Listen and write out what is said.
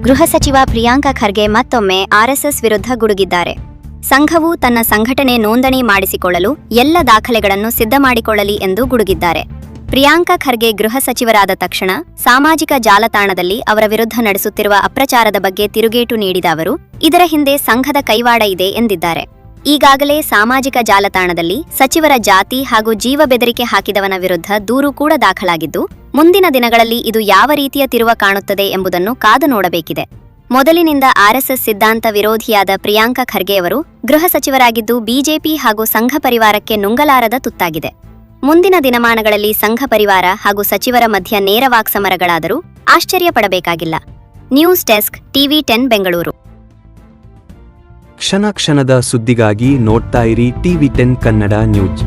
ಗೃಹ ಸಚಿವ ಪ್ರಿಯಾಂಕ ಖರ್ಗೆ ಮತ್ತೊಮ್ಮೆ ಆರ್ಎಸ್ಎಸ್ ವಿರುದ್ಧ ಗುಡುಗಿದ್ದಾರೆ. ಸಂಘವು ತನ್ನ ಸಂಘಟನೆ ನೋಂದಣಿ ಮಾಡಿಸಿಕೊಳ್ಳಲು ಎಲ್ಲ ದಾಖಲೆಗಳನ್ನು ಸಿದ್ಧ ಮಾಡಿಕೊಳ್ಳಲಿ ಎಂದು ಗುಡುಗಿದ್ದಾರೆ. ಪ್ರಿಯಾಂಕ ಖರ್ಗೆ ಗೃಹ ಸಚಿವರಾದ ತಕ್ಷಣ ಸಾಮಾಜಿಕ ಜಾಲತಾಣದಲ್ಲಿ ಅವರ ವಿರುದ್ಧ ನಡೆಸುತ್ತಿರುವ ಅಪ್ರಚಾರದ ಬಗ್ಗೆ ತಿರುಗೇಟು ನೀಡಿದ ಅವರು, ಇದರ ಹಿಂದೆ ಸಂಘದ ಕೈವಾಡ ಇದೆ ಎಂದಿದ್ದಾರೆ. ಈಗಾಗಲೇ ಸಾಮಾಜಿಕ ಜಾಲತಾಣದಲ್ಲಿ ಸಚಿವರ ಜಾತಿ ಹಾಗೂ ಜೀವ ಬೆದರಿಕೆ ಹಾಕಿದವನ ವಿರುದ್ಧ ದೂರು ಕೂಡ ದಾಖಲಾಗಿದ್ದು, ಮುಂದಿನ ದಿನಗಳಲ್ಲಿ ಇದು ಯಾವ ರೀತಿಯ ತಿರುವ ಕಾಣುತ್ತದೆ ಎಂಬುದನ್ನು ಕಾದು ನೋಡಬೇಕಿದೆ. ಮೊದಲಿನಿಂದ ಆರ್ಎಸ್ಎಸ್ ಸಿದ್ಧಾಂತ ವಿರೋಧಿಯಾದ ಪ್ರಿಯಾಂಕ ಖರ್ಗೆ ಅವರು ಗೃಹ ಸಚಿವರಾಗಿದ್ದು ಬಿಜೆಪಿ ಹಾಗೂ ಸಂಘ ಪರಿವಾರಕ್ಕೆ ನುಂಗಲಾರದ ತುತ್ತಾಗಿದೆ. ಮುಂದಿನ ದಿನಮಾನಗಳಲ್ಲಿ ಸಂಘ ಪರಿವಾರ ಹಾಗೂ ಸಚಿವರ ಮಧ್ಯ ನೇರ ವಾಕ್ಸಮರಗಳಾದರೂ ಆಶ್ಚರ್ಯ ಪಡಬೇಕಾಗಿಲ್ಲ. News desk, TV10 Bengaluru. ಕ್ಷಣ ಕ್ಷಣದ ಸುದ್ದಿಗಾಗಿ ನೋಡ್ತಾ ಇರಿ TV10 ಕನ್ನಡ ನ್ಯೂಸ್.